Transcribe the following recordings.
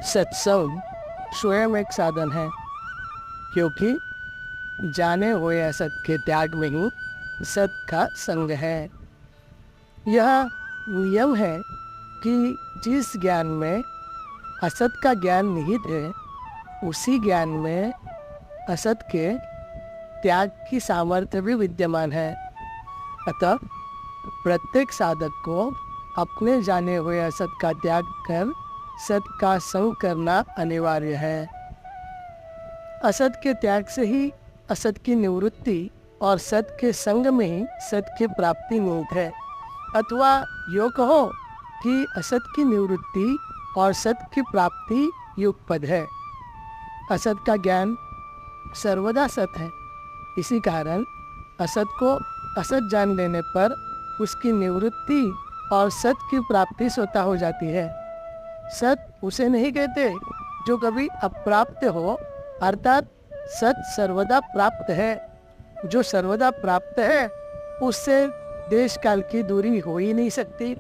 सत्संग स्वयं एक साधन है, क्योंकि जाने हुए असत के त्याग में ही सत का संग है। यह नियम है कि जिस ज्ञान में असत का ज्ञान निहित है, उसी ज्ञान में असत के त्याग की सामर्थ्य भी विद्यमान है। अतः प्रत्येक साधक को अपने जाने हुए असत का त्याग कर सत का संग करना अनिवार्य है। असत के त्याग से ही असत की निवृत्ति और सत के संग में ही सत की प्राप्ति निहित है। अथवा यो कहो कि असत की निवृत्ति और सत की प्राप्ति युगपद है। असत का ज्ञान सर्वदा सत है। इसी कारण असत को असत जान लेने पर उसकी निवृत्ति और सत की प्राप्ति स्वतः हो जाती है। सत उसे नहीं कहते जो कभी अप्राप्त हो, अर्थात सत सर्वदा प्राप्त है। जो सर्वदा प्राप्त है उससे देश काल की दूरी हो ही नहीं सकती,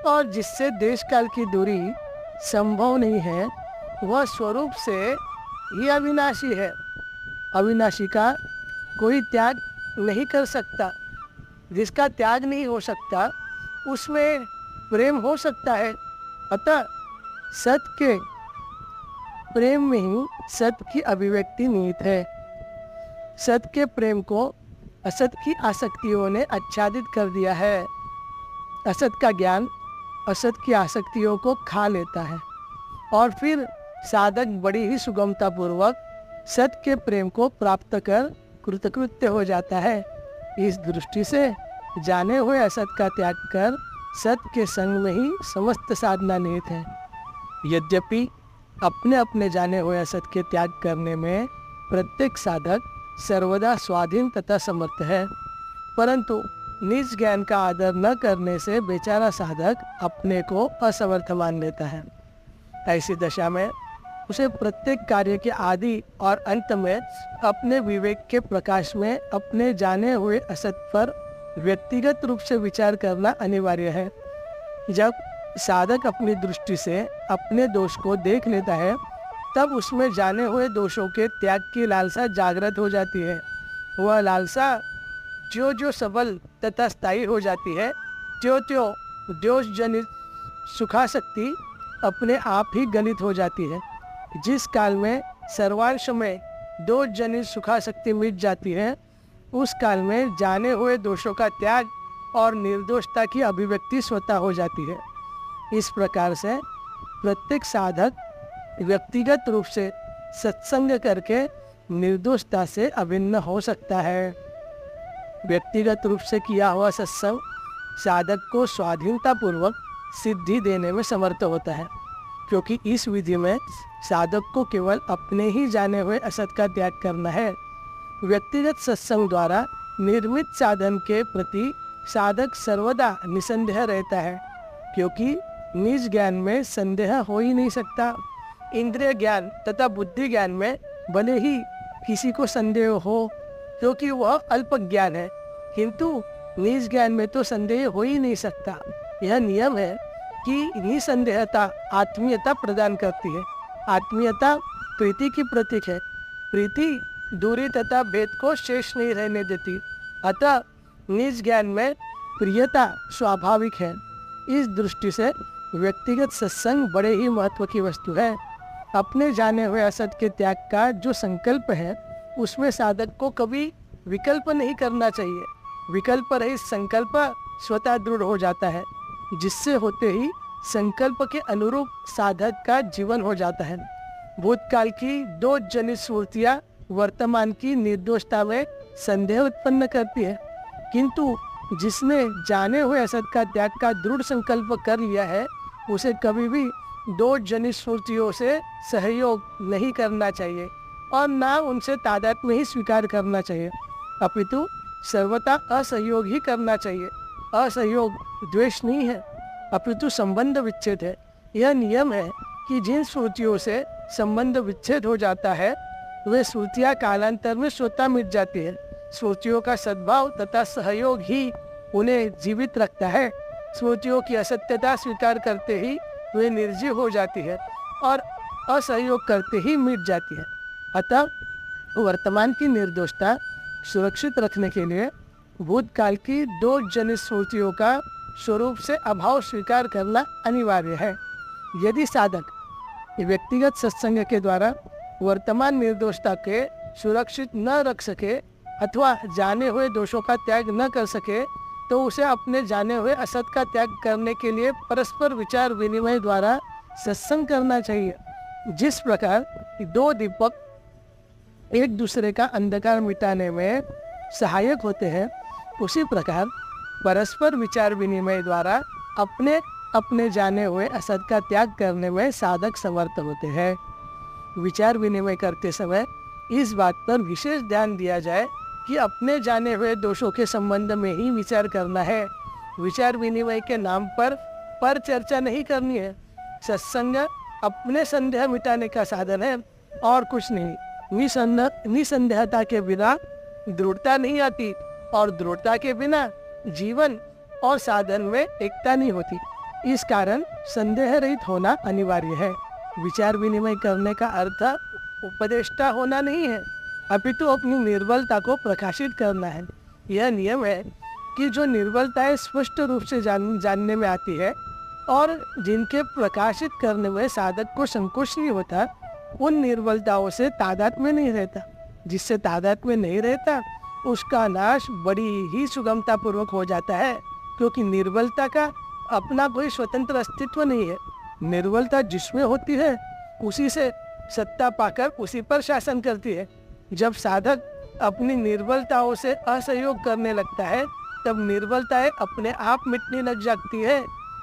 और जिससे देश काल की दूरी संभव नहीं है वह स्वरूप से ही अविनाशी है। अविनाशी का कोई त्याग नहीं कर सकता। जिसका त्याग नहीं हो सकता उसमें प्रेम हो सकता है। अतः सत के प्रेम में ही सत की अभिव्यक्ति निहित है। सत के प्रेम को असत की आसक्तियों ने आच्छादित कर दिया है। असत का ज्ञान असत की आसक्तियों को खा लेता है और फिर साधक बड़ी ही सुगमता पूर्वक सत के प्रेम को प्राप्त कर कृतकृत्य हो जाता है। इस दृष्टि से जाने हुए असत का त्याग कर सत के संग में ही समस्त साधना निहित है। यद्यपि अपने अपने जाने हुए असत के त्याग करने में प्रत्येक साधक सर्वदा स्वाधीन तथा समर्थ है, परंतु निज ज्ञान का आदर न करने से बेचारा साधक अपने को असमर्थ मान लेता है। ऐसी दशा में उसे प्रत्येक कार्य के आदि और अंत में अपने विवेक के प्रकाश में अपने जाने हुए असत पर व्यक्तिगत रूप से विचार करना अनिवार्य है। जब साधक अपनी दृष्टि से अपने दोष को देख लेता है, तब उसमें जाने हुए दोषों के त्याग की लालसा जागृत हो जाती है। वह लालसा जो जो सबल तथा स्थायी हो जाती है, त्यों त्यों दोष जनित सुखासक्ति अपने आप ही गलित हो जाती है। जिस काल में सर्वांश में दोष जनित सुखासक्ति मिट जाती है, उस काल में जाने हुए दोषों का त्याग और निर्दोषता की अभिव्यक्ति स्वतः हो जाती है। इस प्रकार से प्रत्येक साधक व्यक्तिगत रूप से सत्संग करके निर्दोषता से अभिन्न हो सकता है। व्यक्तिगत रूप से किया हुआ सत्संग साधक को स्वाधीनता पूर्वक सिद्धि देने में समर्थ होता है, क्योंकि इस विधि में साधक को केवल अपने ही जाने हुए असत का त्याग करना है। व्यक्तिगत सत्संग द्वारा निर्मित साधन के प्रति साधक सर्वदा निसंदेह रहता है, क्योंकि निज ज्ञान में संदेह हो ही नहीं सकता। इंद्रिय ज्ञान तथा बुद्धि ज्ञान में भले ही किसी को संदेह हो, क्योंकि वह अल्प ज्ञान है, किंतु निज ज्ञान में तो संदेह हो ही नहीं सकता। यह नियम है कि निसंदेहता आत्मीयता प्रदान करती है। आत्मीयता प्रीति की प्रतीक है। प्रीति दूरी तथा भेद को शेष नहीं रहने देती। अतः निज ज्ञान में प्रियता स्वाभाविक है। इस दृष्टि से व्यक्तिगत सत्संग बड़े ही महत्व की वस्तु है। अपने जाने हुए असत के त्याग का जो संकल्प है, उसमें साधक को कभी विकल्प नहीं करना चाहिए। विकल्प रहित संकल्प स्वतः दृढ़ हो जाता है, जिससे होते ही संकल्प के अनुरूप साधक का जीवन हो जाता है। भूतकाल की दो जनित स्मृतियाँ वर्तमान की निर्दोषता में संदेह उत्पन्न करती है, किंतु जिसने जाने हुए असत का त्याग का दृढ़ संकल्प कर लिया है, उसे कभी भी दो जनित स्मृतियों से सहयोग नहीं करना चाहिए और ना उनसे तादात्म्य ही स्वीकार करना चाहिए, अपितु सर्वथा असहयोग ही करना चाहिए। असहयोग द्वेष नहीं है, अपितु संबंध विच्छेद है। यह नियम है कि जिन स्मृतियों से संबंध विच्छेद हो जाता है, वे स्मृतियाँ कालांतर में स्वतः मिट जाती है। स्मृतियों का सद्भाव तथा सहयोग ही उन्हें जीवित रखता है। स्मृतियों की असत्यता स्वीकार करते ही वे निर्जीव हो जाती है और असहयोग करते ही मिट जाती है। अतः वर्तमान की निर्दोषता सुरक्षित रखने के लिए भूतकाल की दो जनित स्मृतियों का स्वरूप से अभाव स्वीकार करना अनिवार्य है। यदि साधक व्यक्तिगत सत्संग के द्वारा वर्तमान निर्दोषता के सुरक्षित न रख सके अथवा जाने हुए दोषों का त्याग न कर सके, तो उसे अपने जाने हुए असत का त्याग करने के लिए परस्पर विचार विनिमय द्वारा सत्संग करना चाहिए। जिस प्रकार दो दीपक एक दूसरे का अंधकार मिटाने में सहायक होते हैं, उसी प्रकार परस्पर विचार विनिमय द्वारा अपने अपने जाने हुए असत का त्याग करने में साधक समर्थ होते हैं। विचार विनिमय करते समय इस बात पर विशेष ध्यान दिया जाए कि अपने जाने हुए दोषों के संबंध में ही विचार करना है। विचार विनिमय के नाम पर चर्चा नहीं करनी है। सत्संग अपने संदेह मिटाने का साधन है और कुछ नहीं। निसंदेहता के बिना दृढ़ता नहीं आती और दृढ़ता के बिना जीवन और साधन में एकता नहीं होती। इस कारण संदेह रहित होना अनिवार्य है। विचार विनिमय करने का अर्थ उपदेष्टा होना नहीं है, अपितु अपनी निर्बलता को प्रकाशित करना है। यह नियम है कि जो निर्बलताएं स्पष्ट रूप से जानने में आती है और जिनके प्रकाशित करने में साधक को संकोच नहीं होता, उन निर्बलताओं से तादाद में नहीं रहता। जिससे तादाद में नहीं रहता उसका नाश बड़ी ही सुगमता पूर्वक हो जाता है, क्योंकि निर्बलता का अपना कोई स्वतंत्र अस्तित्व नहीं है। निर्बलता जिसमें होती है उसी से सत्ता पाकर उसी पर शासन करती है। जब साधक अपनी निर्बलताओं से असहयोग करने लगता है, तब निर्बलताएं अपने आप मिटने लग जाती है।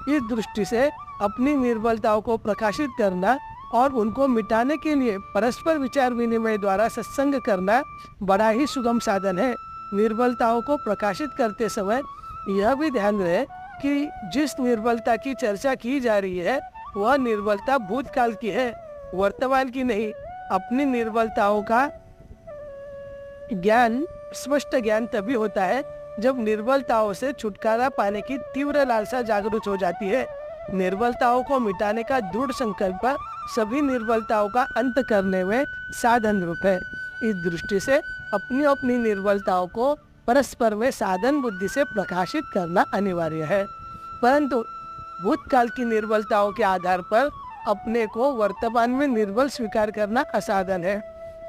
इस दृष्टि से अपनी निर्बलताओं को प्रकाशित करना और उनको मिटाने के लिए परस्पर विचार विनिमय द्वारा सत्संग करना बड़ा ही सुगम साधन है। निर्बलताओं को प्रकाशित करते समय यह भी ध्यान रहे कि जिस निर्बलता की चर्चा की जा रही है वह निर्बलता भूतकाल की है, वर्तमान की नहीं। अपनी निर्बलताओं का ज्ञान, स्पष्ट ज्ञान तभी होता है जब निर्बलताओं से छुटकारा पाने की तीव्र लालसा जागृत हो जाती है। निर्बलताओं को मिटाने का दृढ़ संकल्प सभी निर्बलताओं का अंत करने में साधन रूप है। इस दृष्टि से अपनी अपनी निर्बलताओं को परस्पर में साधन बुद्धि से प्रकाशित करना अनिवार्य है। परंतु भूतकाल की निर्बलताओं के आधार पर अपने को वर्तमान में निर्बल स्वीकार करना असाधन है,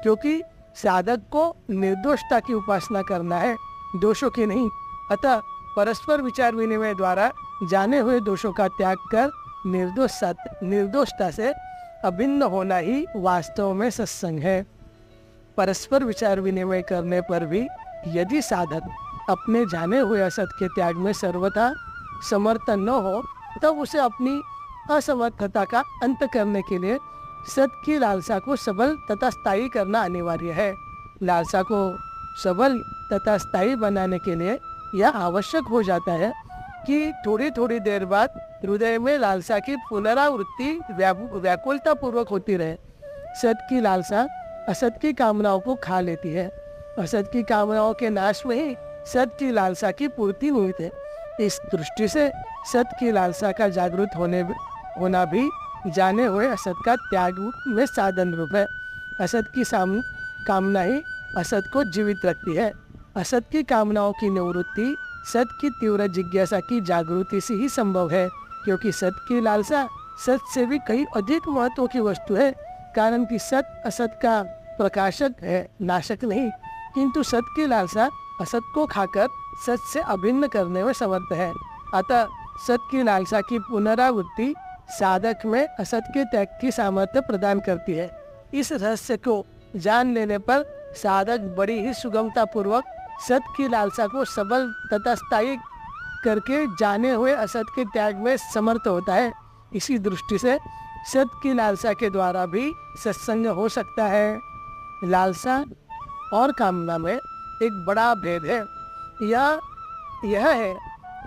क्योंकि साधक को निर्दोषता की उपासना करना है, दोषों की नहीं। अतः परस्पर विचार विनिमय द्वारा जाने हुए दोषों का त्याग कर निर्दोषता से अभिन्न होना ही वास्तव में सत्संग है। परस्पर विचार विनिमय करने पर भी यदि साधक अपने जाने हुए असत के त्याग में सर्वथा समर्थ न हो, तब उसे अपनी असमर्थता का अंत करने के लिए सत की लालसा को सबल तथा स्थायी करना अनिवार्य है। लालसा को सबल तथा स्थायी बनाने के लिए यह आवश्यक हो जाता है कि थोड़ी थोड़ी देर बाद हृदय में लालसा की पुनरावृत्ति व्याकुलता पूर्वक होती रहे। सत की लालसा असत की कामनाओं को खा लेती है। असत की कामनाओं के नाश में ही सत की लालसा की पूर्ति हुई है। इस दृष्टि से सत की लालसा का जागृत होना भी जाने हुए असत का त्याग में साधन रूप है। असत की कामना ही असत को जीवित रखती है। असत की कामनाओं की निवृत्ति सत की तीव्र जिज्ञासा की जागृति से ही संभव है, क्योंकि सत की लालसा सत से भी कई अधिक महत्व की वस्तु है। कारण कि सत असत का प्रकाशक है, नाशक नहीं, किंतु सत की लालसा असत को खाकर सत से अभिन्न करने में समर्थ है। अतः सत की लालसा की पुनरावृत्ति साधक में असत के त्याग की सामर्थ्य प्रदान करती है। इस रहस्य को जान लेने पर साधक बड़ी ही सुगमता पूर्वक सत की लालसा को सबल तथा स्थायी करके जाने हुए असत के त्याग में समर्थ होता है। इसी दृष्टि से सत की लालसा के द्वारा भी सत्संग हो सकता है। लालसा और कामना में एक बड़ा भेद है। यह है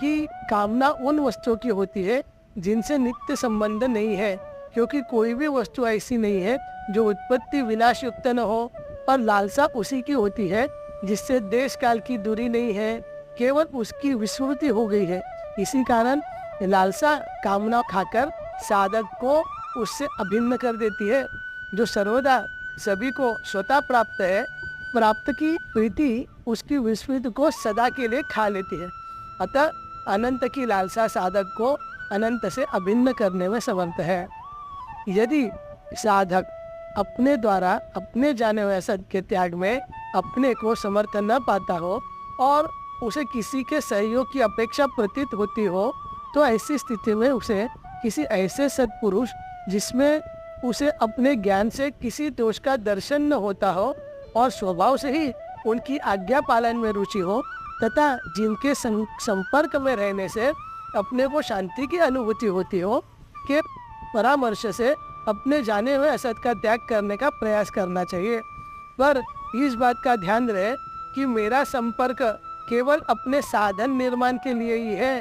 कि कामना उन वस्तुओं की होती है जिनसे नित्य संबंध नहीं है, क्योंकि कोई भी वस्तु ऐसी नहीं है जो उत्पत्ति विनाश युक्त न हो, और लालसा उसी की होती है जिससे देश काल की दूरी नहीं है, केवल उसकी विस्मृति हो गई है। इसी कारण लालसा कामना खाकर साधक को उससे अभिन्न कर देती है। जो सर्वदा सभी को स्वतः प्राप्त है, प्राप्त की प्रीति उसकी विस्मृत को सदा के लिए खा लेती है। अतः अनंत की लालसा साधक को अनंत से अभिन्न करने में समर्थ है। यदि साधक अपने द्वारा अपने जाने हुए असत के त्याग में अपने को समर्थ न पाता हो और उसे किसी के सहयोग की अपेक्षा प्रतीत होती हो, तो ऐसी स्थिति में उसे किसी ऐसे सत्पुरुष जिसमें उसे अपने ज्ञान से किसी दोष का दर्शन न होता हो और स्वभाव से ही उनकी आज्ञा पालन में रुचि हो तथा जिनके संपर्क में रहने से अपने को शांति की अनुभूति होती हो, के परामर्श से अपने जाने हुए असत का त्याग करने का प्रयास करना चाहिए। पर इस बात का ध्यान रहे कि मेरा संपर्क केवल अपने साधन निर्माण के लिए ही है।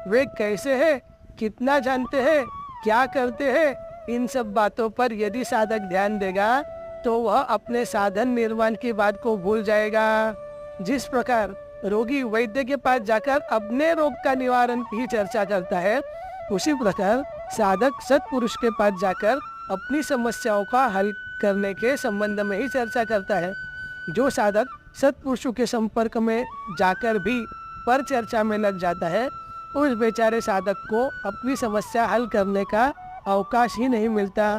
वे कैसे हैं, कितना जानते हैं, क्या करते हैं, इन सब बातों पर यदि साधक ध्यान देगा तो वह अपने साधन निर्माण की बात को भूल जाएगा। जिस प्रकार रोगी वैद्य के पास जाकर अपने रोग का निवारण की चर्चा करता है, उसी प्रकार साधक सत्पुरुष के पास जाकर अपनी समस्याओं का हल करने के संबंध में ही चर्चा करता है। जो साधक सत्पुरुषों के संपर्क में जाकर भी पर चर्चा में लग जाता है, उस बेचारे साधक को अपनी समस्या हल करने का अवकाश ही नहीं मिलता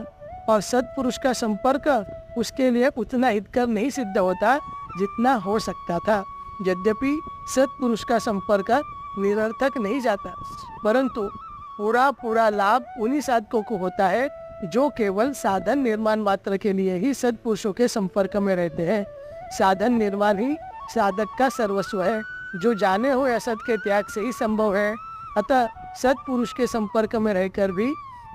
और सत्पुरुष का संपर्क उसके लिए उतना हितकर नहीं सिद्ध होता जितना हो सकता था। यद्यपि सत्पुरुष का संपर्क निरर्थक नहीं जाता, परंतु पूरा लाभ उन्हीं साधकों को होता है जो केवल साधन निर्माण मात्र के लिए ही सत्पुरुषों के संपर्क में रहते हैं। साधन निर्माण ही साधक का सर्वस्व है, जो जाने हुए असत के त्याग से ही संभव है। अतः सत्पुरुष के संपर्क में रहकर भी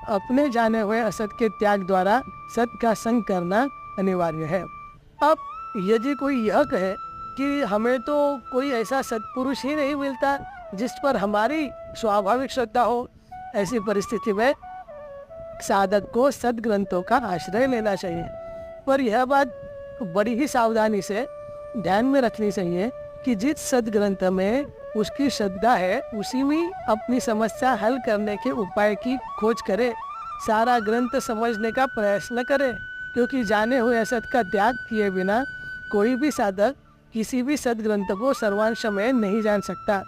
अपने जाने हुए असत के त्याग द्वारा सत का संग करना अनिवार्य है। अब यदि कोई यह कहे कि हमें तो कोई ऐसा सत्पुरुष ही नहीं मिलता जिस पर हमारी स्वाभाविक श्रद्धा हो, ऐसी परिस्थिति में साधक को सद्ग्रंथों का आश्रय लेना चाहिए। पर यह बात बड़ी ही सावधानी से ध्यान में रखनी चाहिए कि जिस सद्ग्रंथ में उसकी श्रद्धा है उसी में अपनी समस्या हल करने के उपाय की खोज करे। सारा ग्रंथ समझने का प्रयास न करे, क्योंकि जाने हुए असत का त्याग किए बिना कोई भी साधक किसी भी सद्ग्रंथ को सर्वांश में नहीं जान सकता।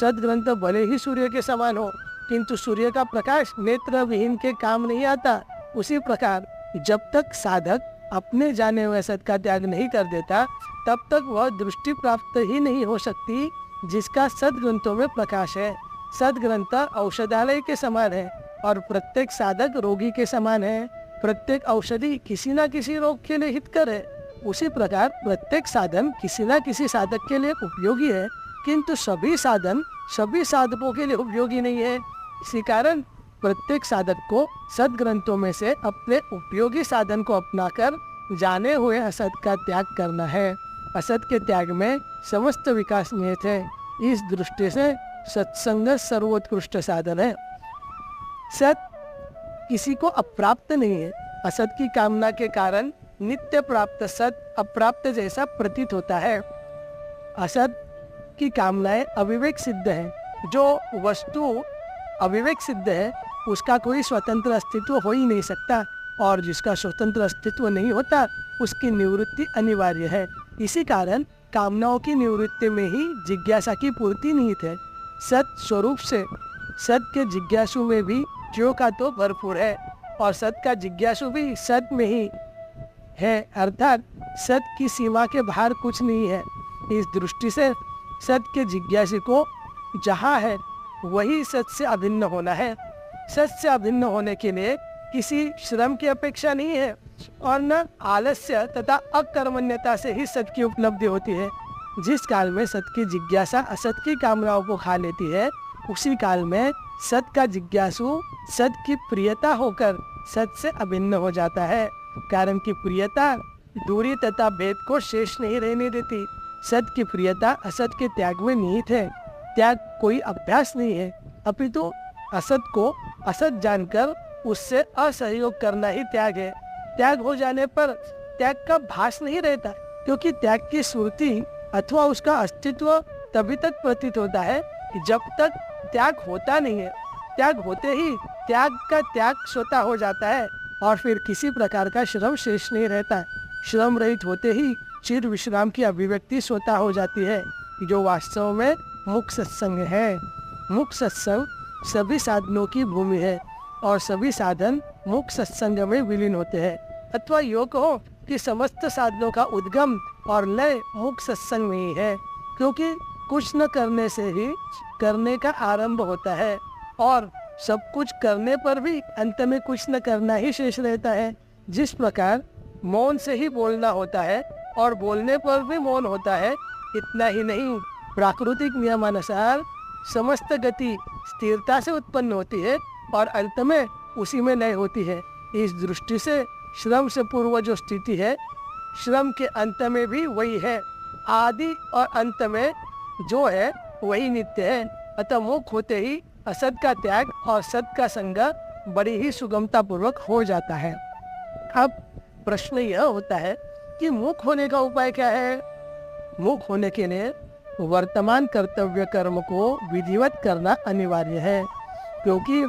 सद्ग्रंथ भले ही सूर्य के समान हो, किंतु सूर्य का प्रकाश नेत्र विहीन के काम नहीं आता। उसी प्रकार जब तक साधक अपने जाने हुए असत का त्याग नहीं कर देता, तब तक वह दृष्टि प्राप्त ही नहीं हो सकती जिसका सद्ग्रंथों में प्रकाश है। सद्ग्रंथ औषधालय के समान है और प्रत्येक साधक रोगी के समान है। प्रत्येक औषधि किसी न किसी रोग के लिए हितकर है। उसी प्रकार प्रत्येक साधन किसी न किसी साधक के लिए उपयोगी है, किंतु सभी साधन सभी साधकों के लिए उपयोगी नहीं है। इसी कारण प्रत्येक साधक को सद्ग्रंथों में से अपने उपयोगी साधन को अपनाकर जाने हुए असत का त्याग करना है। असत के त्याग में समस्त विकास निहित है। इस दृष्टि से सत्संग सर्वोत्कृष्ट साधन है। सत किसी को अप्राप्त नहीं है। असत की कामना के कारण नित्य प्राप्त सत अप्राप्त जैसा प्रतीत होता है। असत की कामनाएं अविवेक सिद्ध है। जो वस्तु अविवेक सिद्ध है उसका कोई स्वतंत्र अस्तित्व हो ही नहीं सकता, और जिसका स्वतंत्र अस्तित्व नहीं होता उसकी निवृत्ति अनिवार्य है। इसी कारण कामनाओं की निवृत्ति में ही जिज्ञासा की पूर्ति निहित है। सत स्वरूप से सत के जिज्ञासु में भी ज्यों का तो भरपूर है, और सत का जिज्ञासु भी सत में ही है, अर्थात सत की सीमा के बाहर कुछ नहीं है। इस दृष्टि से सत के जिज्ञासु को जहाँ है वही सत से अभिन्न होना है। सत से अभिन्न होने के लिए किसी श्रम की अपेक्षा नहीं है, और न आलस्य तथा अकर्मण्यता से ही सत की उपलब्धि होती है। जिस काल में सत की जिज्ञासा असत की कामनाओं को खा लेती है, उसी काल में सत का जिज्ञासु सत की प्रियता होकर सत से अभिन्न हो जाता है। कारण की प्रियता दूरी तथा भेद को शेष नहीं रहने देती। सत की प्रियता असत के त्याग में निहित है। त्याग कोई अभ्यास नहीं है, अपितु असत को असत जानकर उससे असहयोग करना ही त्याग है। त्याग हो जाने पर त्याग का भास नहीं रहता, क्योंकि त्याग की स्मृति अथवा उसका अस्तित्व तभी तक प्रतीत होता है जब तक त्याग होता नहीं है। त्याग होते ही त्याग का त्याग स्वतः हो जाता है, और फिर किसी प्रकार का श्रम शेष नहीं रहता। श्रम रहित होते ही चिर विश्राम की अभिव्यक्ति स्वतः हो जाती है, जो वास्तव में मुख्य सत्संग है। मुख्य सत्संग सभी साधनों की भूमि है और सभी साधन मुख्य सत्संग में विलीन होते हैं। अथवा यो कहो कि समस्त साधनों का उद्गम और लय मुख्य सत्संग में ही है, क्योंकि कुछ न करने से ही करने का आरंभ होता है और सब कुछ करने पर भी अंत में कुछ न करना ही शेष रहता है। जिस प्रकार मौन से ही बोलना होता है और बोलने पर भी मौन होता है, इतना ही नहीं, प्राकृतिक नियमानुसार समस्त गति स्थिरता से उत्पन्न होती है और अंत में उसी में लय होती है। इस दृष्टि से श्रम से पूर्व जो स्थिति है, श्रम के अंत में भी वही है। आदि और अंत में जो है वही नित्य है। अतः मुक्त होते ही असत का त्याग और सत का संग बड़ी ही सुगमता पूर्वक हो जाता है। अब प्रश्न यह होता है कि मुक्त होने का उपाय क्या है। मुक्त होने के लिए वर्तमान कर्तव्य कर्म को विधिवत करना अनिवार्य है, क्योंकि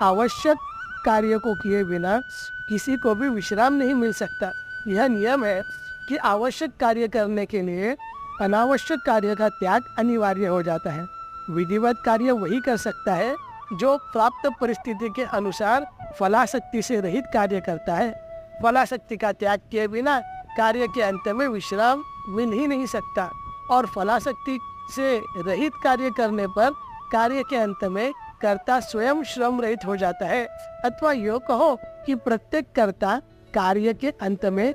आवश्यक कार्य को किए बिना किसी को भी विश्राम नहीं मिल सकता। यह नियम है कि आवश्यक कार्य करने के लिए अनावश्यक कार्य का त्याग अनिवार्य हो जाता है। विधिवत कार्य वही कर सकता है जो प्राप्त परिस्थिति के अनुसार फलाशक्ति से रहित कार्य करता है। फलाशक्ति का त्याग किए बिना कार्य के अंत में विश्राम मिल ही नहीं सकता और फलाशक्ति से रहित कार्य करने पर कार्य के अंत में कर्ता स्वयं श्रम रहित हो जाता है। अथवा यो कहो कि प्रत्येक कर्ता कार्य के अंत में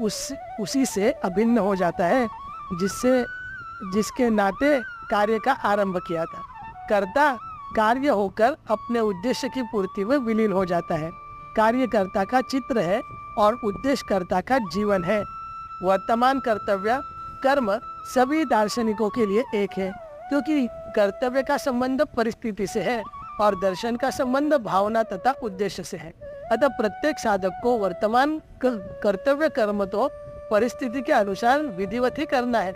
उसी से अभिन्न हो जाता है जिसके नाते कार्य का आरंभ किया था। कर्ता कार्य होकर अपने उद्देश्य की पूर्ति में विलीन हो जाता है। कार्यकर्ता का चित्र है और उद्देश्यकर्ता का जीवन है। वर्तमान कर्तव्य कर्म सभी दार्शनिकों के लिए एक है, क्योंकि कर्तव्य का संबंध परिस्थिति से है और दर्शन का संबंध भावना तथा उद्देश्य से है। अतः प्रत्येक साधक को वर्तमान कर्तव्य कर्म तो परिस्थिति के अनुसार विधिवत ही करना है।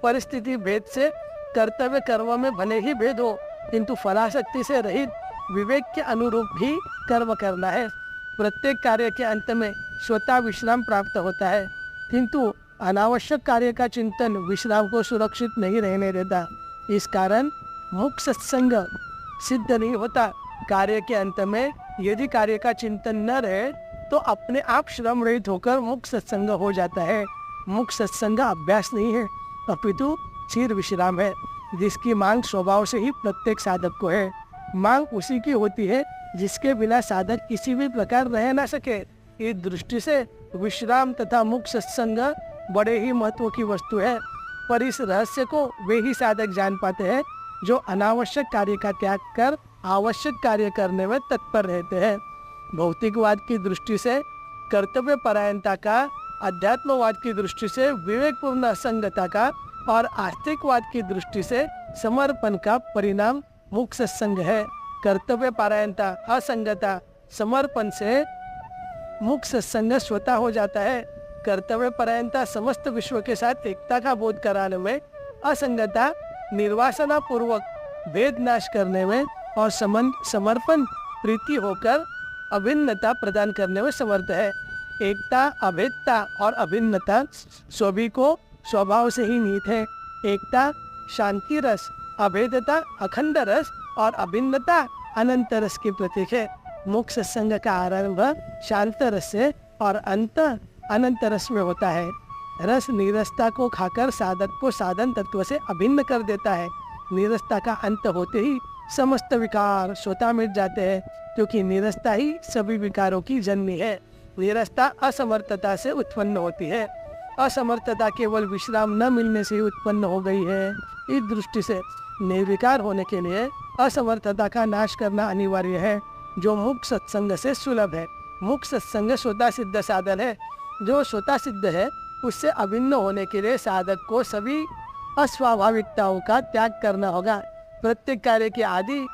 परिस्थिति भेद से कर्तव्य कर्म में भले ही भेद हो, किंतु फलाशक्ति से रहित विवेक के अनुरूप भी कर्म करना है। प्रत्येक कार्य के अंत में स्वतः विश्राम प्राप्त होता है, किंतु अनावश्यक कार्य का चिंतन विश्राम को सुरक्षित नहीं रहने देता। इस कारण मुख्य सत्संग सिद्ध नहीं होता। कार्य के अंत में यदि कार्य का चिंतन न रहे तो अपने आप श्रम रहित होकर मुख्य सत्संग हो जाता है। मुख्य सत्संग अभ्यास नहीं है, अपितु चिर विश्राम है, जिसकी मांग स्वभाव से ही प्रत्येक साधक को है। मांग उसी की होती है जिसके बिना साधक किसी भी प्रकार रह ना सके। इस दृष्टि से विश्राम तथा मुख्य सत्संग बड़े ही महत्व की वस्तु है, पर इस रहस्य को वे ही साधक जान पाते हैं जो अनावश्यक कार्य का त्याग कर आवश्यक कार्य करने में तत्पर रहते हैं। भौतिकवाद की दृष्टि से कर्तव्य परायणता का, अध्यात्मवाद की दृष्टि से विवेकपूर्ण असंगता का और आस्तिकवाद की दृष्टि से समर्पण का परिणाम मुख्य सत्संग है। कर्तव्य परायणता, असंगता, समर्पण से मुख्य सत्संग स्वतः हो जाता है। कर्तव्य परायणता समस्त विश्व के साथ एकता का बोध कराने में, असंगता निर्वासना पूर्वक भेद नाश करने में और समर्पण प्रीति होकर अभिन्नता प्रदान करने में समर्थ है। एकता, अभेदता और अभिन्नता सभी को स्वभाव से ही निहित है। एकता शांति रस, अभेदता अखंड रस और अभिन्नता अनंत रस की प्रतीक है। मुख्य सत्संग का आरंभ शांत रस से और अंत अनंत रस में होता है। रस नीरसता को खाकर साधक को साधन तत्व से अभिन्न कर देता है। नीरसता का अंत होते ही समस्त विकार स्वतः मिट जाते हैं, क्योंकि नीरसता ही सभी विकारों की जननी है। नीरसता असमर्थता से उत्पन्न होती है। असमर्थता केवल विश्राम न मिलने से ही उत्पन्न हो गई है। इस दृष्टि से निर्विकार होने के लिए असमर्थता का नाश करना अनिवार्य है, जो मुख्य सत्संग से सुलभ है। मुख्य सत्संग स्वतः सिद्ध साधन है। जो स्वतः सिद्ध है उससे अभिन्न होने के लिए साधक को सभी अस्वाभाविकताओं का त्याग करना होगा। प्रत्येक कार्य के आदि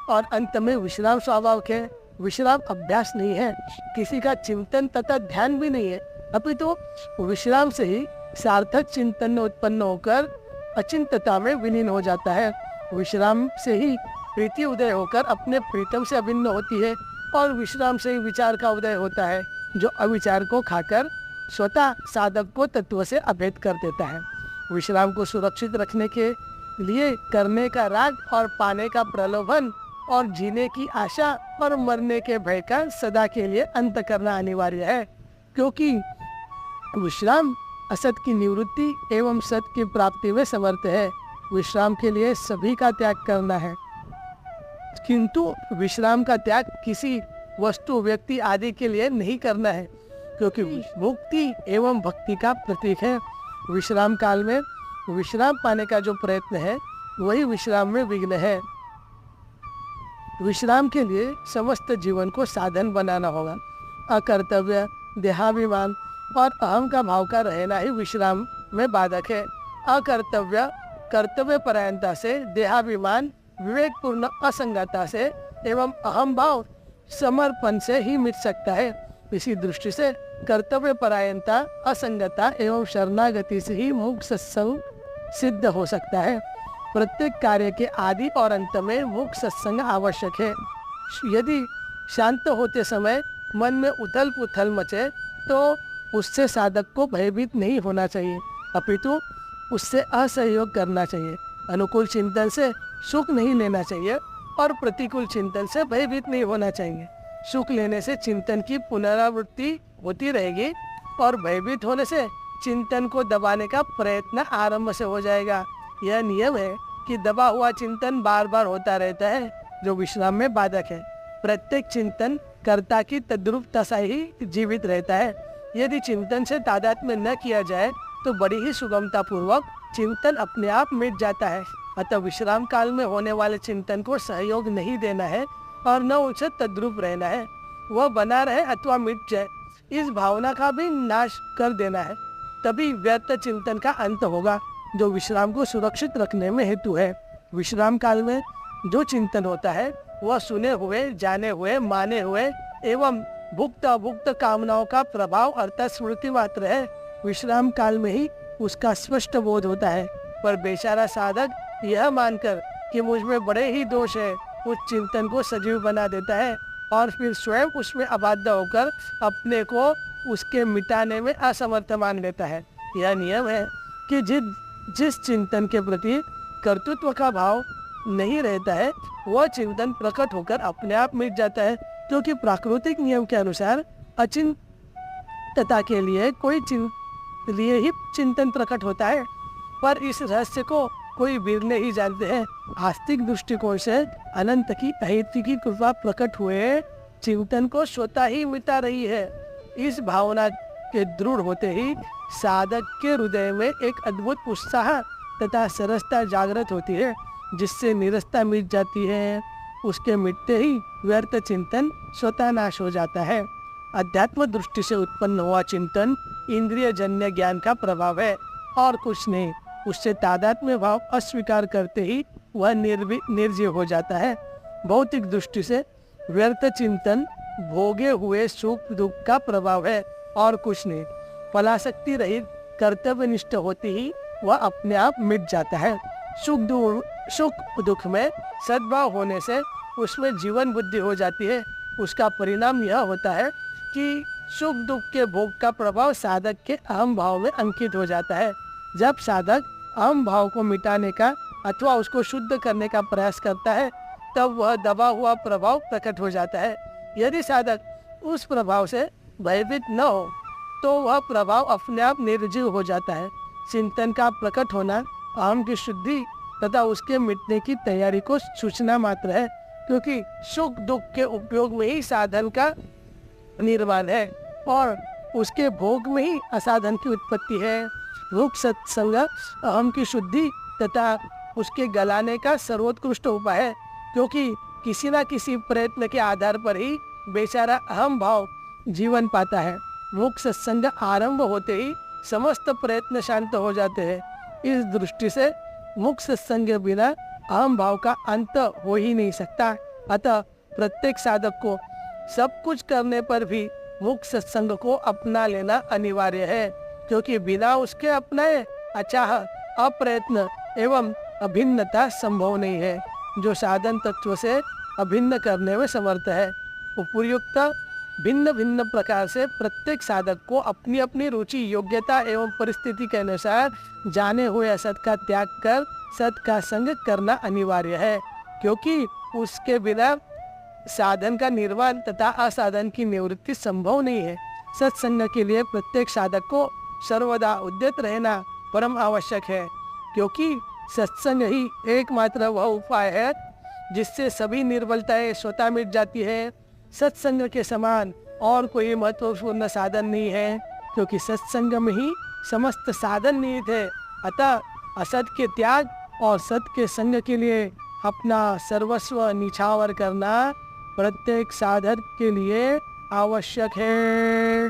और अंत में विश्राम स्वाभाविक है। विश्राम अभ्यास नहीं है, किसी का चिंतन तथा ध्यान भी नहीं है, अपितु विश्राम से ही सार्थक चिंतन उत्पन्न होकर अचिंतता में विलीन हो जाता है। विश्राम से ही प्रीति उदय होकर अपने प्रीतम से अभिन्न होती है और विश्राम से ही विचार का उदय होता है। जो अविचार को खाकर स्वतः साधक को तत्व से अभेद कर देता है। विश्राम को सुरक्षित रखने के लिए करने का राग और पाने का प्रलोभन और जीने की आशा और मरने के भय का सदा के लिए अंत करना अनिवार्य है, क्योंकि विश्राम असत की निवृत्ति एवं सत की प्राप्ति में समर्थ है। विश्राम के लिए सभी का त्याग करना है, किंतु विश्राम का त्याग किसी वस्तु व्यक्ति आदि के लिए नहीं करना है, क्योंकि मुक्ति एवं भक्ति का प्रतीक है। विश्राम काल में विश्राम पाने का जो प्रयत्न है वही विश्राम में विघ्न है। विश्राम के लिए समस्त जीवन को साधन बनाना होगा। अकर्तव्य, देहाभिमान और अहम का भाव का रहना ही विश्राम में बाधक है। अकर्तव्य कर्तव्य परायणता से, देहाभिमान विवेकपूर्ण असंगता से एवं अहम भाव समर्पण से ही मिट सकता है। इसी दृष्टि से कर्तव्य परायणता, असंगता एवं शरणागति से ही मोक्ष सत्संग सिद्ध हो सकता है। प्रत्येक कार्य के आदि और अंत में मोक्ष सत्संग आवश्यक है। यदि शांत होते समय मन में उथल पुथल मचे तो उससे साधक को भयभीत नहीं होना चाहिए, अपितु उससे असहयोग करना चाहिए। अनुकूल चिंतन से सुख नहीं लेना चाहिए और प्रतिकूल चिंतन से भयभीत नहीं होना चाहिए। सुख लेने से चिंतन की पुनरावृत्ति होती रहेगी और भयभीत होने से चिंतन को दबाने का प्रयत्न आरंभ से हो जाएगा। यह नियम है कि दबा हुआ चिंतन बार बार होता रहता है, जो विश्राम में बाधक है। प्रत्येक चिंतन कर्ता की तद्रूप दशा ही जीवित रहता है। यदि चिंतन से तादात्म्य न किया जाए तो बड़ी ही सुगमता पूर्वक चिंतन अपने आप मिट जाता है। अतः विश्राम काल में होने वाले चिंतन को सहयोग नहीं देना है और न उसे तद्रूप रहना है। वह बना रहे अथवा मिट जाए, इस भावना का भी नाश कर देना है। तभी व्यर्थ चिंतन का अंत होगा, जो विश्राम को सुरक्षित रखने में हेतु है। विश्राम काल में जो चिंतन होता है वह सुने हुए, जाने हुए, माने हुए एवं भुक्त अभुक्त कामनाओं का प्रभाव अर्थात स्मृति मात्र है। विश्राम काल में ही उसका स्पष्ट बोध होता है, पर बेचारा साधक यह मानकर कि मुझ में बड़े ही दोष है, उस चिंतन को सजीव बना देता है और फिर स्वयं उसमें अबाध्य होकर अपने को उसके मिटाने में असमर्थ मान लेता है। यह नियम है कि जिस चिंतन के प्रति कर्तृत्व का भाव नहीं रहता है वह चिंतन प्रकट होकर अपने आप मिट जाता है, क्योंकि प्राकृतिक नियम के अनुसार अचिंतता के लिए ही चिंतन प्रकट होता है। पर इस रहस्य को कोई बिरले ही जानते हैं। आस्तिक दृष्टिकोण से अनंत की अहित की कृपा प्रकट हुए चिंतन को स्वतः ही मिटा रही है। इस भावना के दृढ़ होते ही साधक के हृदय में एक अद्भुत उत्साह तथा सरसता जागृत होती है, जिससे निरस्ता मिट जाती है। उसके मिटते ही व्यर्थ चिंतन स्वतः नाश हो जाता है। अध्यात्म दृष्टि से उत्पन्न हुआ चिंतन इंद्रिय जन्य ज्ञान का प्रभाव है और कुछ नहीं। उससे तादात्म्य भाव अस्वीकार करते ही वह निर्जीव हो जाता है। भौतिक दृष्टि से व्यर्थ चिंतन भोगे हुए सुख दुख का प्रभाव है और कुछ नहीं। फलासक्ति रहित कर्तव्यनिष्ठ होते ही वह अपने आप मिट जाता है। सुख दुख में सद्भाव होने से उसमें जीवन बुद्धि हो जाती है। उसका परिणाम यह होता है कि सुख दुख के भोग का प्रभाव साधक के अहम भाव में अंकित हो जाता है। जब साधक अहम भाव को मिटाने का अथवा उसको शुद्ध करने का प्रयास करता है तब वह दबा हुआ प्रभाव प्रकट हो जाता है। यदि साधक उस प्रभाव से भयभीत न हो तो वह प्रभाव अपने आप निर्जीव हो जाता है। चिंतन का प्रकट होना अहम की शुद्धि तथा उसके मिटने की तैयारी को सूचना मात्र है, क्योंकि सुख दुख के उपयोग में ही साधन का निर्माण है और उसके भोग में ही असाधन की उत्पत्ति है। रूप सत्संग अहम की शुद्धि तथा उसके गलाने का सर्वोत्कृष्ट उपाय है, क्योंकि किसी न किसी प्रयत्न के आधार पर ही बेचारा अहम भाव जीवन पाता है। मुख सत्संग आरंभ होते ही समस्त प्रयत्न शांत हो जाते हैं। इस दृष्टि से मुख सत्संग के बिना अहम भाव का अंत हो ही नहीं सकता। अतः प्रत्येक साधक को सब कुछ करने पर भी मुख सत्संग को अपना लेना अनिवार्य है, क्योंकि बिना उसके अपनाए अचाह अप्रयत्न एवं अभिन्नता संभव नहीं है, जो साधन तत्व से अभिन्न करने में समर्थ है। उपर्युक्त भिन्न भिन्न प्रकार से प्रत्येक साधक को अपनी अपनी रुचि, योग्यता एवं परिस्थिति के अनुसार जाने हुए असत का त्याग कर सत का संग करना अनिवार्य है, क्योंकि उसके बिना साधन का निर्वाण तथा असाधन की निवृत्ति संभव नहीं है। सत्संग के लिए प्रत्येक साधक को सर्वदा उद्यत रहना परम आवश्यक है, क्योंकि सत्संग ही एकमात्र वह उपाय है जिससे सभी निर्बलताएं स्वतः मिट जाती है। सत्संग के समान और कोई महत्वपूर्ण साधन नहीं है, क्योंकि सत्संग में ही समस्त साधन निहित है। अतः असत के त्याग और सत के संग के लिए अपना सर्वस्व निछावर करना प्रत्येक साधक के लिए आवश्यक है।